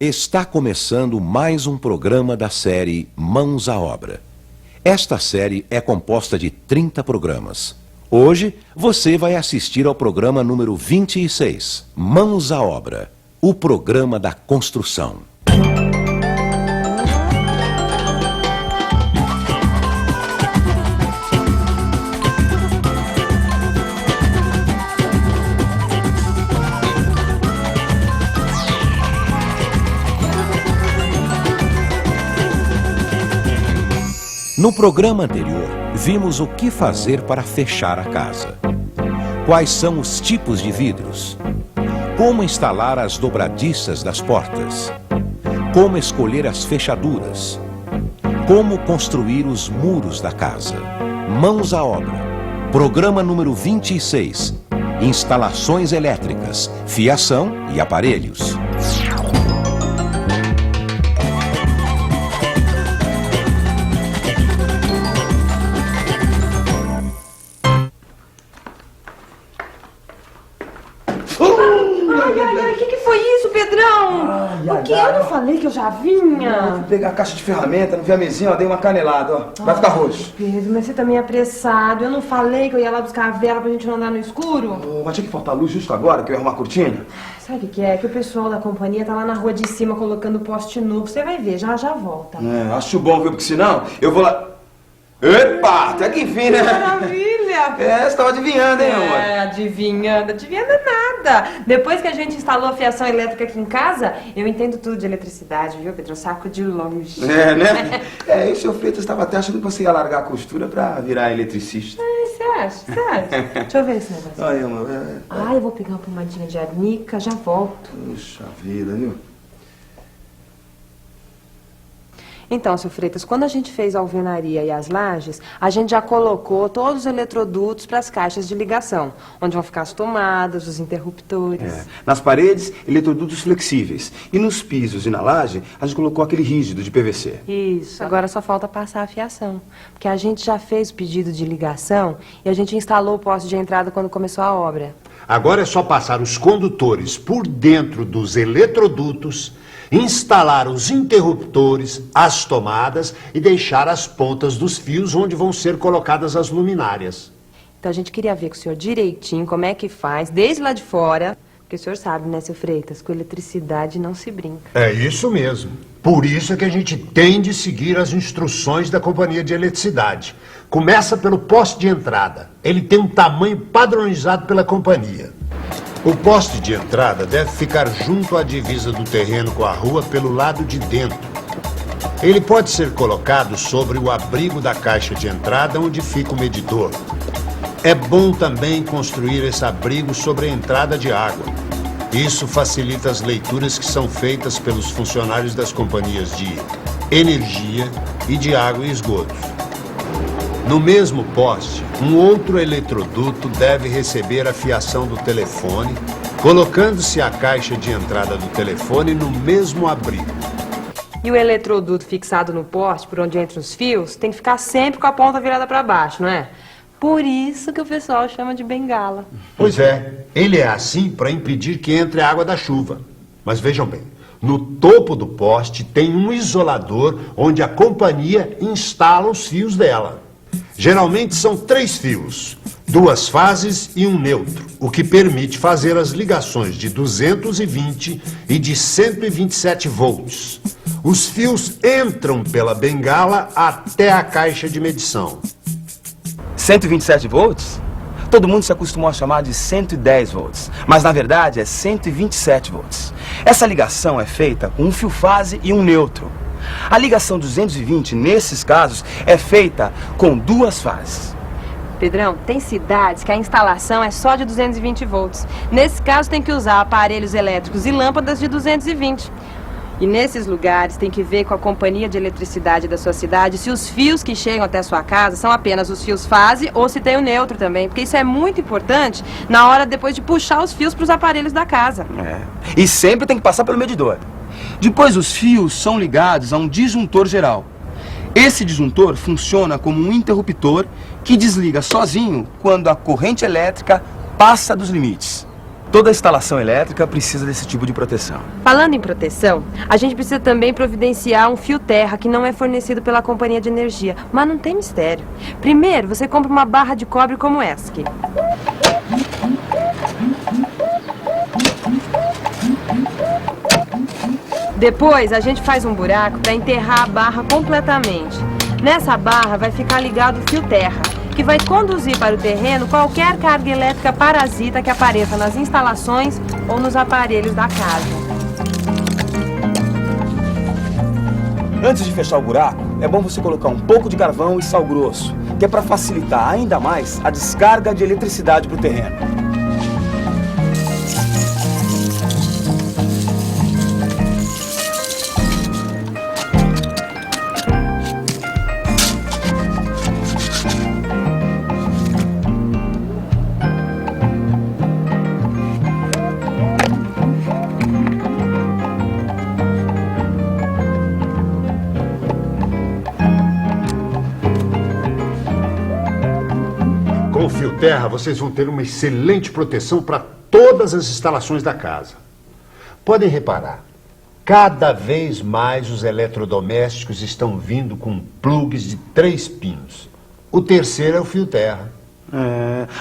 Está começando mais um programa da série Mãos à Obra. Esta série é composta de 30 programas. Hoje, você vai assistir ao programa número 26, Mãos à Obra, o programa da construção. No programa anterior, vimos o que fazer para fechar a casa. Quais são os tipos de vidros? Como instalar as dobradiças das portas? Como escolher as fechaduras? Como construir os muros da casa? Mãos à obra. Programa número 26. Instalações elétricas, fiação e aparelhos. O que? Eu não falei que eu já vinha? Não, fui pegar a caixa de ferramenta, não vi a mesinha, ó, dei uma canelada, ó. Vai ficar roxo. Pedro, mas você tá meio apressado. Eu não falei que eu ia lá buscar a vela pra gente não andar no escuro? Oh, mas tinha que faltar luz justo agora, que eu ia arrumar a cortina. Sabe o que é? Que o pessoal da companhia tá lá na rua de cima colocando poste novo. Você vai ver, já volta. É, acho bom, viu? Porque senão eu vou lá... Epa, até que enfim, né? Maravilha! É, você tava adivinhando, hein, amor? Adivinhando nada. Depois que a gente instalou a fiação elétrica aqui em casa, eu entendo tudo de eletricidade, viu, Pedro? Eu saco de longe. É, né? E o seu Freitas estava até achando que você ia largar a costura pra virar eletricista. Você acha? Deixa eu ver esse negócio. Aí, amor. Eu vou pegar uma pomadinha de arnica, já volto. Puxa vida, viu? Então, seu Freitas, quando a gente fez a alvenaria e as lajes, a gente já colocou todos os eletrodutos para as caixas de ligação, onde vão ficar as tomadas, os interruptores. Nas paredes, eletrodutos flexíveis. E nos pisos e na laje, a gente colocou aquele rígido de PVC. Isso. Agora só falta passar a fiação. Porque a gente já fez o pedido de ligação e a gente instalou o poste de entrada quando começou a obra. Agora é só passar os condutores por dentro dos eletrodutos, instalar os interruptores, as tomadas e deixar as pontas dos fios onde vão ser colocadas as luminárias. Então a gente queria ver com o senhor direitinho como é que faz, desde lá de fora, porque o senhor sabe, né, seu Freitas, com eletricidade não se brinca. É isso mesmo. Por isso é que a gente tem de seguir as instruções da companhia de eletricidade. Começa pelo poste de entrada. Ele tem um tamanho padronizado pela companhia. O poste de entrada deve ficar junto à divisa do terreno com a rua pelo lado de dentro. Ele pode ser colocado sobre o abrigo da caixa de entrada onde fica o medidor. É bom também construir esse abrigo sobre a entrada de água. Isso facilita as leituras que são feitas pelos funcionários das companhias de energia e de água e esgotos. No mesmo poste, um outro eletroduto deve receber a fiação do telefone, colocando-se a caixa de entrada do telefone no mesmo abrigo. E o eletroduto fixado no poste, por onde entram os fios, tem que ficar sempre com a ponta virada para baixo, não é? Por isso que o pessoal chama de bengala. Pois é, ele é assim para impedir que entre a água da chuva. Mas vejam bem, no topo do poste tem um isolador onde a companhia instala os fios dela. Geralmente são 3 fios, 2 fases e um neutro, o que permite fazer as ligações de 220 e de 127 volts. Os fios entram pela bengala até a caixa de medição. 127 volts? Todo mundo se acostumou a chamar de 110 volts, mas na verdade é 127 volts. Essa ligação é feita com um fio fase e um neutro. A ligação 220, nesses casos, é feita com 2 fases. Pedrão, tem cidades que a instalação é só de 220 volts. Nesse caso, tem que usar aparelhos elétricos e lâmpadas de 220. E nesses lugares, tem que ver com a companhia de eletricidade da sua cidade se os fios que chegam até a sua casa são apenas os fios fase ou se tem o neutro também. Porque isso é muito importante na hora depois de puxar os fios para os aparelhos da casa. E sempre tem que passar pelo medidor. Depois, os fios são ligados a um disjuntor geral. Esse disjuntor funciona como um interruptor que desliga sozinho quando a corrente elétrica passa dos limites. Toda instalação elétrica precisa desse tipo de proteção. Falando em proteção, a gente precisa também providenciar um fio terra que não é fornecido pela companhia de energia. Mas não tem mistério. Primeiro, você compra uma barra de cobre como essa aqui. Depois, a gente faz um buraco para enterrar a barra completamente. Nessa barra vai ficar ligado o fio terra, que vai conduzir para o terreno qualquer carga elétrica parasita que apareça nas instalações ou nos aparelhos da casa. Antes de fechar o buraco, é bom você colocar um pouco de carvão e sal grosso, que é para facilitar ainda mais a descarga de eletricidade para o terreno. Com o fio terra, vocês vão ter uma excelente proteção para todas as instalações da casa. Podem reparar, cada vez mais os eletrodomésticos estão vindo com plugs de 3 pinos. O terceiro é o fio terra.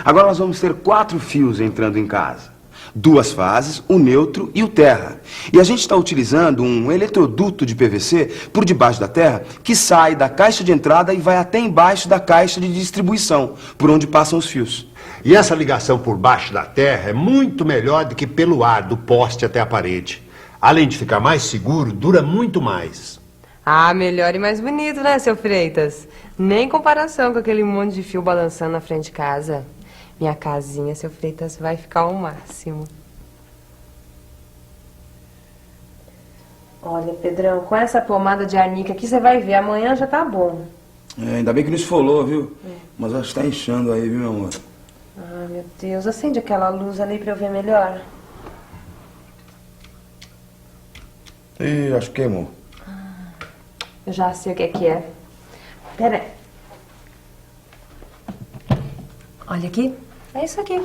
Agora nós vamos ter 4 fios entrando em casa. 2 fases, o neutro e o terra. E a gente está utilizando um eletroduto de PVC por debaixo da terra que sai da caixa de entrada e vai até embaixo da caixa de distribuição, por onde passam os fios. E essa ligação por baixo da terra é muito melhor do que pelo ar, do poste até a parede. Além de ficar mais seguro, dura muito mais. Ah, melhor e mais bonito, né, seu Freitas? Nem comparação com aquele monte de fio balançando na frente de casa. Minha casinha, seu Freitas, vai ficar ao máximo. Olha, Pedrão, com essa pomada de arnica aqui, você vai ver, amanhã já tá bom. Ainda bem que não esfolou, viu? Mas acho que tá inchando aí, viu, meu amor? Ai, meu Deus, acende aquela luz ali pra eu ver melhor. Ih, acho que queimou. Eu já sei o que é. Pera aí. Olha aqui. É isso aqui.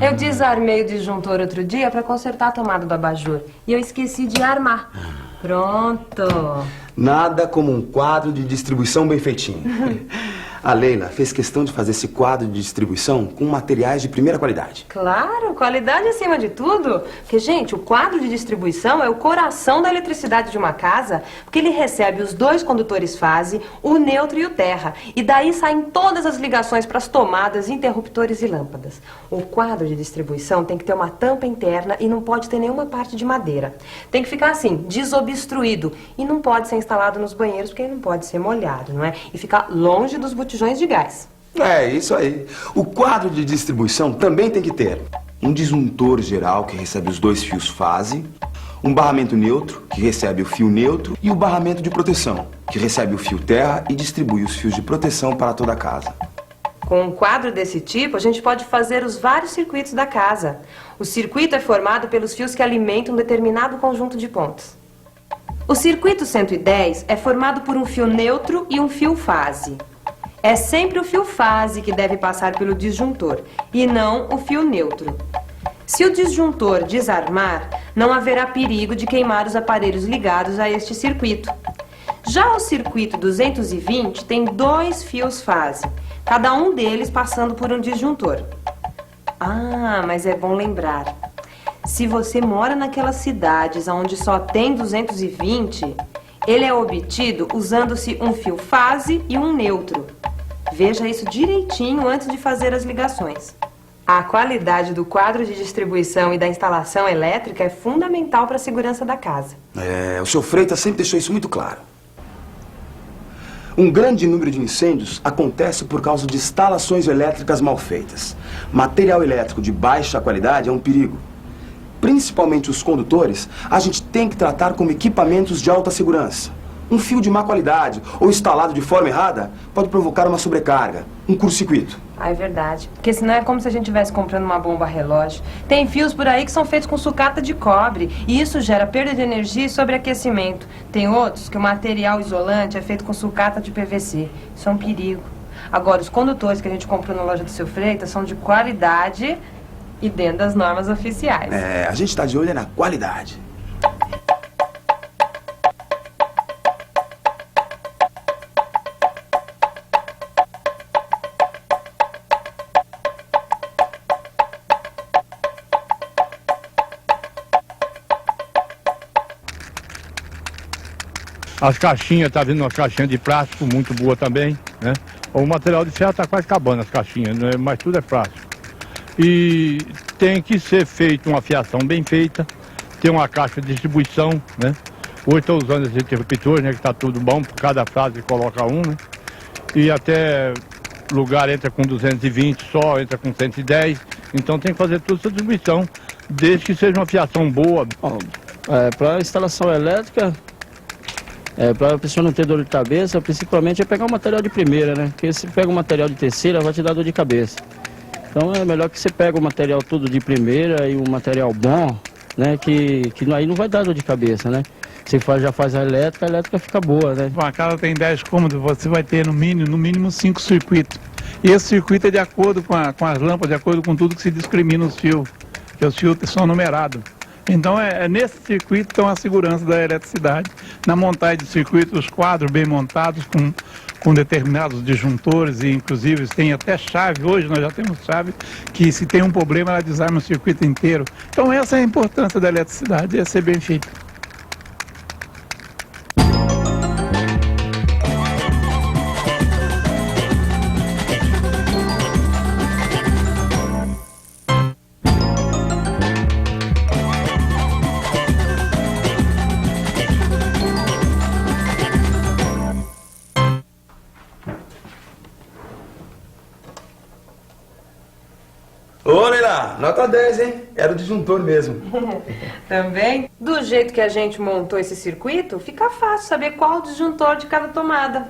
Eu desarmei o disjuntor outro dia para consertar a tomada do abajur. E eu esqueci de armar. Pronto. Nada como um quadro de distribuição bem feitinho. A Leila fez questão de fazer esse quadro de distribuição com materiais de primeira qualidade. Claro, qualidade acima de tudo. Porque, gente, o quadro de distribuição é o coração da eletricidade de uma casa, porque ele recebe os 2 condutores fase, o neutro e o terra. E daí saem todas as ligações para as tomadas, interruptores e lâmpadas. O quadro de distribuição tem que ter uma tampa interna e não pode ter nenhuma parte de madeira. Tem que ficar assim, desobstruído. E não pode ser instalado nos banheiros, porque ele não pode ser molhado, não é? E ficar longe dos botijões de gás. É, isso aí. O quadro de distribuição também tem que ter um disjuntor geral, que recebe os 2 fios fase, um barramento neutro, que recebe o fio neutro, e o barramento de proteção, que recebe o fio terra e distribui os fios de proteção para toda a casa. Com um quadro desse tipo, a gente pode fazer os vários circuitos da casa. O circuito é formado pelos fios que alimentam um determinado conjunto de pontos. O circuito 110 é formado por um fio neutro e um fio fase. É sempre o fio fase que deve passar pelo disjuntor, e não o fio neutro. Se o disjuntor desarmar, não haverá perigo de queimar os aparelhos ligados a este circuito. Já o circuito 220 tem 2 fios fase, cada um deles passando por um disjuntor. Ah, mas é bom lembrar. Se você mora naquelas cidades onde só tem 220, ele é obtido usando-se um fio fase e um neutro. Veja isso direitinho antes de fazer as ligações. A qualidade do quadro de distribuição e da instalação elétrica é fundamental para a segurança da casa. O seu Freitas sempre deixou isso muito claro. Um grande número de incêndios acontece por causa de instalações elétricas mal feitas. Material elétrico de baixa qualidade é um perigo. Principalmente os condutores, a gente tem que tratar como equipamentos de alta segurança. Um fio de má qualidade ou instalado de forma errada pode provocar uma sobrecarga, um curto-circuito. Ah, é verdade. Porque senão é como se a gente estivesse comprando uma bomba relógio. Tem fios por aí que são feitos com sucata de cobre e isso gera perda de energia e sobreaquecimento. Tem outros que o material isolante é feito com sucata de PVC. Isso é um perigo. Agora, os condutores que a gente comprou na loja do seu Freitas são de qualidade E dentro das normas oficiais. A gente está de olho na qualidade. As caixinhas, tá vindo uma caixinha de plástico muito boa também, né? O material de ferro tá quase acabando as caixinhas, né? Mas tudo é plástico. E tem que ser feita uma fiação bem feita, ter uma caixa de distribuição, né? Hoje estou usando esse interruptor, né? Que tá tudo bom, por cada fase coloca um, né? E até lugar entra com 220 só, entra com 110, então tem que fazer toda essa distribuição, desde que seja uma fiação boa. Para instalação elétrica, para a pessoa não ter dor de cabeça, principalmente é pegar um material de primeira, né? Porque se pega um material de terceira, vai te dar dor de cabeça. Então é melhor que você pegue o material tudo de primeira e um material bom, né? Que aí não vai dar dor de cabeça, né? Você já faz a elétrica fica boa, né? Uma casa tem 10 cômodos, você vai ter no mínimo 5 circuitos. E esse circuito é de acordo com as lâmpadas, de acordo com tudo que se discrimina os fios, que os fios são numerados. Então é nesse circuito que estão a segurança da eletricidade. Na montagem de circuitos, os quadros bem montados com determinados disjuntores e inclusive tem até chave. Hoje nós já temos chave que se tem um problema ela desarma o circuito inteiro. Então essa é a importância da eletricidade, é ser bem feito. Ô, Leila, nota 10, hein? Era o disjuntor mesmo. Também, do jeito que a gente montou esse circuito, fica fácil saber qual o disjuntor de cada tomada.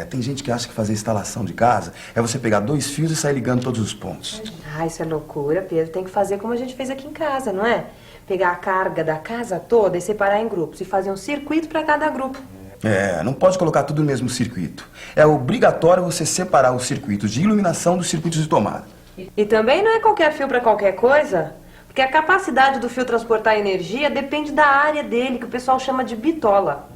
Tem gente que acha que fazer instalação de casa é você pegar 2 fios e sair ligando todos os pontos. Isso é loucura, Pedro. Tem que fazer como a gente fez aqui em casa, não é? Pegar a carga da casa toda e separar em grupos e fazer um circuito para cada grupo. Não pode colocar tudo no mesmo circuito. É obrigatório você separar os circuitos de iluminação dos circuitos de tomada. E também não é qualquer fio para qualquer coisa, porque a capacidade do fio transportar energia depende da área dele, que o pessoal chama de bitola.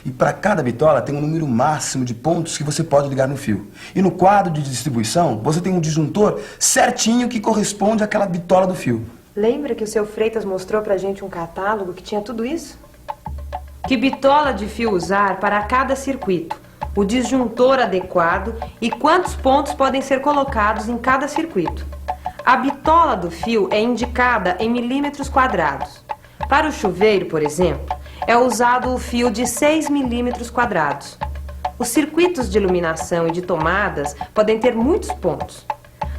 E para cada bitola tem um número máximo de pontos que você pode ligar no fio. E no quadro de distribuição, você tem um disjuntor certinho que corresponde àquela bitola do fio. Lembra que o seu Freitas mostrou pra gente um catálogo que tinha tudo isso? Que bitola de fio usar para cada circuito, o disjuntor adequado e quantos pontos podem ser colocados em cada circuito. A bitola do fio é indicada em milímetros quadrados. Para o chuveiro, por exemplo, é usado o fio de 6 milímetros quadrados. Os circuitos de iluminação e de tomadas podem ter muitos pontos,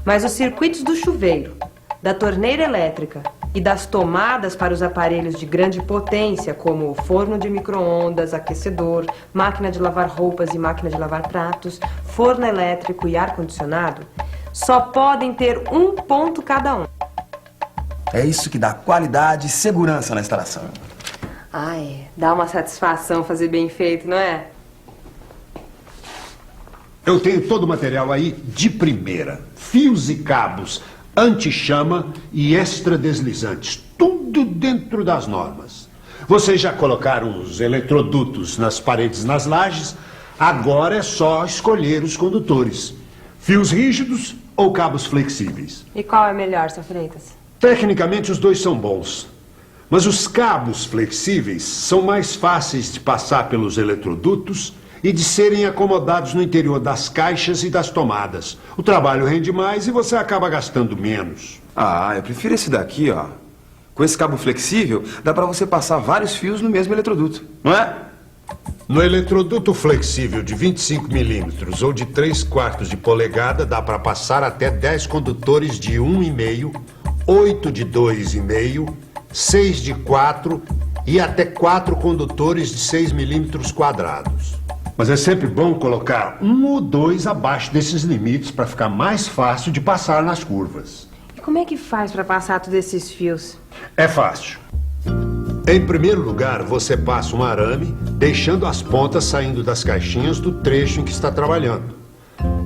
mas os circuitos do chuveiro, da torneira elétrica e das tomadas para os aparelhos de grande potência, como forno de micro-ondas, aquecedor, máquina de lavar roupas e máquina de lavar pratos, forno elétrico e ar-condicionado, só podem ter um ponto cada um. É isso que dá qualidade e segurança na instalação. Dá uma satisfação fazer bem feito, não é? Eu tenho todo o material aí de primeira. Fios e cabos, anti-chama e extra-deslizantes. Tudo dentro das normas. Vocês já colocaram os eletrodutos nas paredes, nas lajes. Agora é só escolher os condutores. Fios rígidos ou cabos flexíveis. E qual é melhor, seu Freitas? Tecnicamente, os dois são bons. Mas os cabos flexíveis são mais fáceis de passar pelos eletrodutos e de serem acomodados no interior das caixas e das tomadas. O trabalho rende mais e você acaba gastando menos. Eu prefiro esse daqui, ó. Com esse cabo flexível, dá pra você passar vários fios no mesmo eletroduto, não é? No eletroduto flexível de 25 milímetros ou de 3/4 de polegada, dá para passar até 10 condutores de 1,5, 8 de 2,5, 6 de 4 e até 4 condutores de 6 milímetros quadrados. Mas é sempre bom colocar 1 ou 2 abaixo desses limites para ficar mais fácil de passar nas curvas. E como é que faz para passar todos esses fios? É fácil. Em primeiro lugar, você passa um arame, deixando as pontas saindo das caixinhas do trecho em que está trabalhando.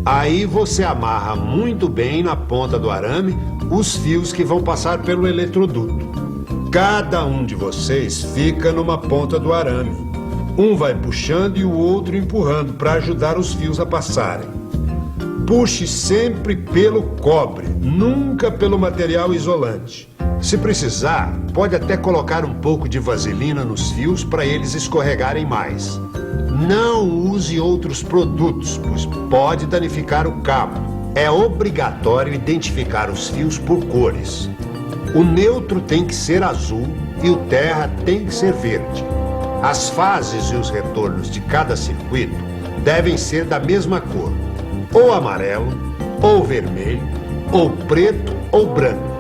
Aí você amarra muito bem na ponta do arame os fios que vão passar pelo eletroduto. Cada um de vocês fica numa ponta do arame. Um vai puxando e o outro empurrando para ajudar os fios a passarem. Puxe sempre pelo cobre, nunca pelo material isolante. Se precisar, pode até colocar um pouco de vaselina nos fios para eles escorregarem mais. Não use outros produtos, pois pode danificar o cabo. É obrigatório identificar os fios por cores. O neutro tem que ser azul e o terra tem que ser verde. As fases e os retornos de cada circuito devem ser da mesma cor. Ou amarelo, ou vermelho, ou preto, ou branco.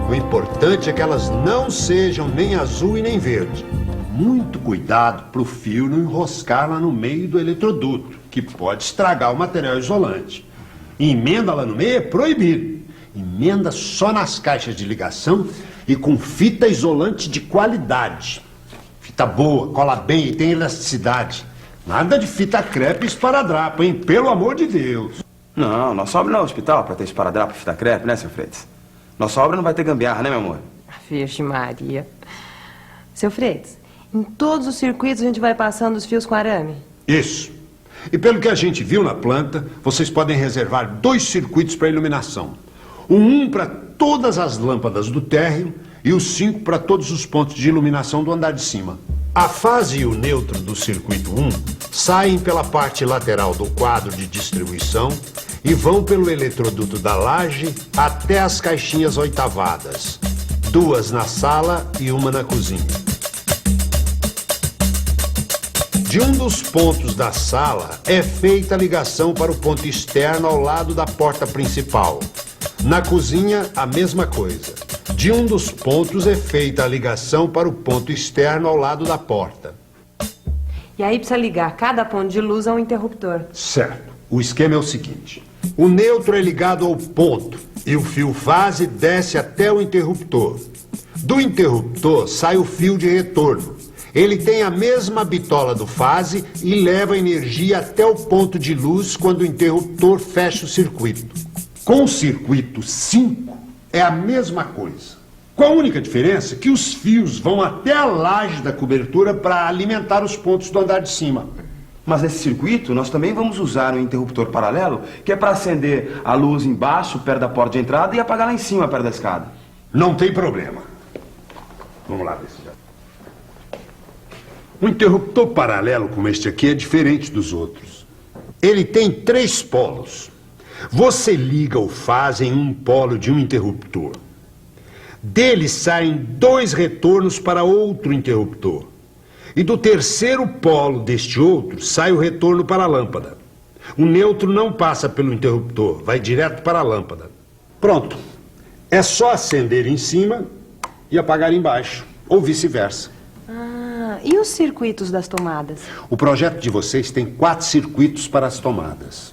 O importante é que elas não sejam nem azul e nem verde. Muito cuidado para o fio não enroscar lá no meio do eletroduto, que pode estragar o material isolante. E emenda lá no meio é proibido. Emenda só nas caixas de ligação e com fita isolante de qualidade. Fita boa, cola bem e tem elasticidade. Nada de fita crepe e esparadrapo, hein? Pelo amor de Deus. Não, nossa obra não é um hospital para ter esparadrapo e fita crepe, né, seu Freitas? Nossa obra não vai ter gambiarra, né, meu amor? Vixe Maria. Seu Freitas, em todos os circuitos a gente vai passando os fios com arame? Isso. E pelo que a gente viu na planta, vocês podem reservar 2 circuitos para iluminação. Um para todas as lâmpadas do térreo e os 5 para todos os pontos de iluminação do andar de cima. A fase e o neutro do circuito 1 saem pela parte lateral do quadro de distribuição e vão pelo eletroduto da laje até as caixinhas oitavadas. 2 na sala e 1 na cozinha. De um dos pontos da sala é feita a ligação para o ponto externo ao lado da porta principal. Na cozinha, a mesma coisa. De um dos pontos é feita a ligação para o ponto externo ao lado da porta. E aí precisa ligar cada ponto de luz a um interruptor. Certo. O esquema é o seguinte. O neutro é ligado ao ponto e o fio fase desce até o interruptor. Do interruptor sai o fio de retorno. Ele tem a mesma bitola do fase e leva energia até o ponto de luz quando o interruptor fecha o circuito. Com o circuito 5 é a mesma coisa. Com a única diferença que os fios vão até a laje da cobertura para alimentar os pontos do andar de cima. Mas nesse circuito, nós também vamos usar um interruptor paralelo, que é para acender a luz embaixo, perto da porta de entrada, e apagar lá em cima, perto da escada. Não tem problema. Vamos lá ver se já... Um interruptor paralelo como este aqui é diferente dos outros. Ele tem 3 polos. Você liga o fase em um polo de um interruptor. Dele saem 2 retornos para outro interruptor. E do terceiro polo deste outro sai o retorno para a lâmpada. O neutro não passa pelo interruptor, vai direto para a lâmpada. Pronto. É só acender em cima e apagar embaixo, ou vice-versa. E os circuitos das tomadas? O projeto de vocês tem 4 circuitos para as tomadas.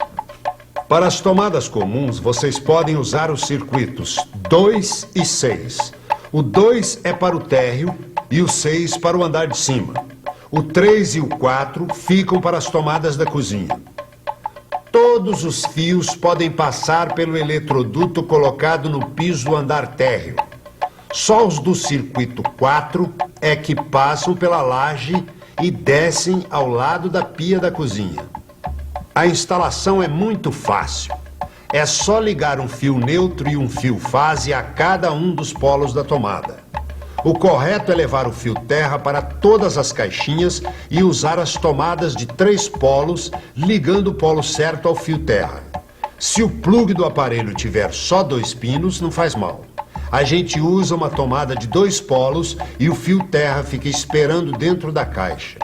Para as tomadas comuns, vocês podem usar os circuitos 2 e 6. O 2 é para o térreo e o 6 para o andar de cima. O 3 e o 4 ficam para as tomadas da cozinha. Todos os fios podem passar pelo eletroduto colocado no piso do andar térreo. Só os do circuito 4 é que passam pela laje e descem ao lado da pia da cozinha. A instalação é muito fácil. É só ligar um fio neutro e um fio fase a cada um dos polos da tomada. O correto é levar o fio terra para todas as caixinhas e usar as tomadas de 3 polos, ligando o polo certo ao fio terra. Se o plugue do aparelho tiver só 2 pinos, não faz mal. A gente usa uma tomada de 2 polos e o fio terra fica esperando dentro da caixa.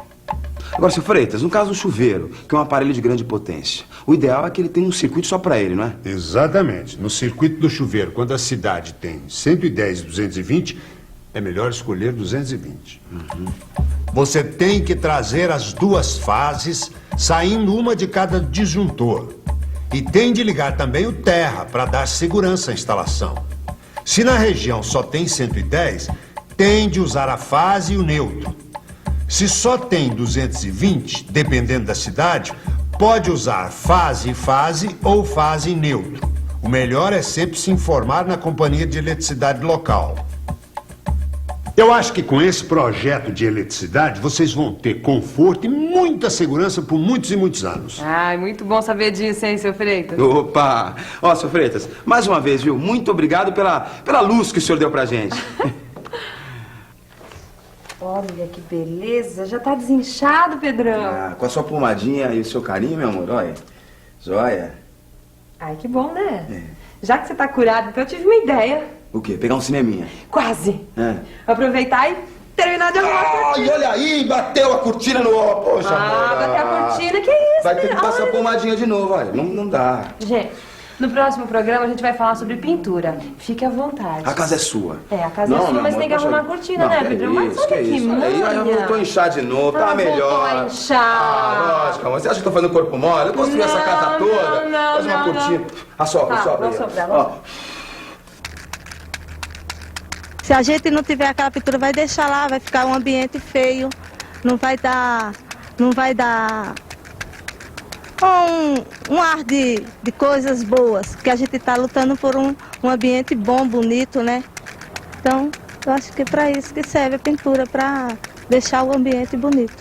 Agora, seu Freitas, no caso do chuveiro, que é um aparelho de grande potência, o ideal é que ele tenha um circuito só para ele, não é? Exatamente. No circuito do chuveiro, quando a cidade tem 110 e 220, é melhor escolher 220. Você tem que trazer as 2 fases, saindo uma de cada disjuntor. E tem de ligar também o terra para dar segurança à instalação. Se na região só tem 110, tem de usar a fase e o neutro. Se só tem 220, dependendo da cidade, pode usar fase e fase ou fase e neutro. O melhor é sempre se informar na companhia de eletricidade local. Eu acho que com esse projeto de eletricidade, vocês vão ter conforto e muita segurança por muitos e muitos anos. Ai, muito bom saber disso, hein, seu Freitas? Opa! Ó, seu Freitas, mais uma vez, viu? Muito obrigado pela luz que o senhor deu pra gente. Olha que beleza, já tá desinchado, Pedrão. Ah, com a sua pomadinha e o seu carinho, meu amor, olha. Joia. Ai, que bom, né? Já que você tá curado, então eu tive uma ideia. O quê? Pegar um cineminha? Quase. É. Aproveitar e terminar de arrumar a cortina. Ai, olha aí, bateu a cortina no... Poxa, amor. Bateu a cortina, que isso, Vai ter que né? passar Olha. pomadinha de novo, olha. Não dá. Gente, no próximo programa a gente vai falar sobre pintura. Fique à vontade. A casa é sua. É, a casa é sua, meu mas amor, tem que poxa, arrumar a cortina, não, né, que Pedrão? Mas isso, olha que que isso. manha. Aí eu voltou a inchar de novo, tá melhor. Voltou a inchar. Ah, lógico, amor. Você acha que eu tô fazendo corpo mole? Eu construí essa casa toda. Faz uma cortina. Assopra, Tá, assopra aí. vou soprar, Ó. Se a gente não tiver aquela pintura, vai deixar lá, vai ficar um ambiente feio, não vai dar um ar de coisas boas, porque a gente está lutando por um ambiente bom, bonito, né? Então, eu acho que é para isso que serve a pintura, para deixar o ambiente bonito.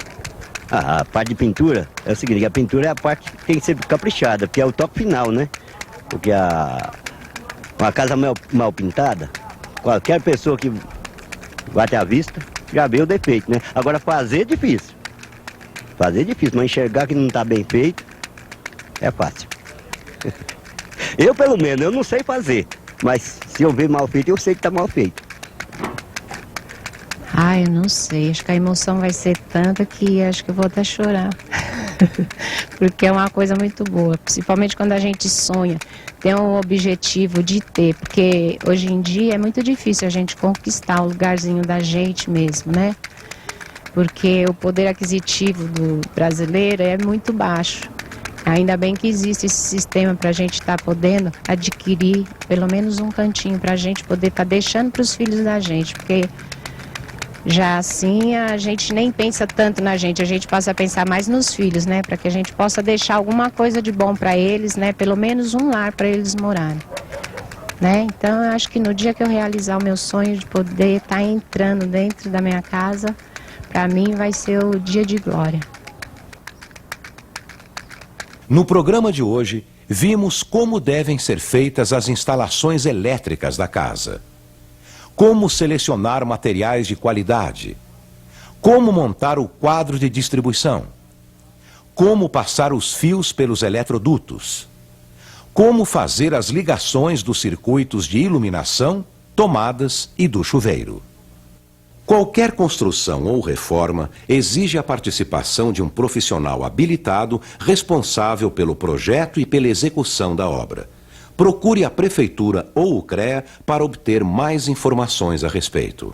A parte de pintura é o seguinte, a pintura é a parte que tem que ser caprichada, porque é o toque final, né? Porque uma casa mal pintada, qualquer pessoa que vai ter a vista já vê o defeito, né? Agora fazer é difícil. Fazer é difícil, mas enxergar que não está bem feito é fácil. Eu, pelo menos, eu não sei fazer, mas se eu ver mal feito, eu sei que está mal feito. Ai, eu não sei, acho que a emoção vai ser tanta que acho que eu vou até chorar. Porque é uma coisa muito boa, principalmente quando a gente sonha, tem um objetivo de ter, porque hoje em dia é muito difícil a gente conquistar o lugarzinho da gente mesmo, né? Porque o poder aquisitivo do brasileiro é muito baixo. Ainda bem que existe esse sistema para a gente estar podendo adquirir pelo menos um cantinho para a gente poder estar deixando para os filhos da gente, porque já assim a gente nem pensa tanto na gente, a gente passa a pensar mais nos filhos, né? Para que a gente possa deixar alguma coisa de bom para eles, né? Pelo menos um lar para eles morarem, né? Então eu acho que no dia que eu realizar o meu sonho de poder estar entrando dentro da minha casa, para mim vai ser o dia de glória. No programa de hoje, vimos como devem ser feitas as instalações elétricas da casa. Como selecionar materiais de qualidade. Como montar o quadro de distribuição. Como passar os fios pelos eletrodutos. Como fazer as ligações dos circuitos de iluminação, tomadas e do chuveiro. Qualquer construção ou reforma exige a participação de um profissional habilitado responsável pelo projeto e pela execução da obra. Procure a Prefeitura ou o CREA para obter mais informações a respeito.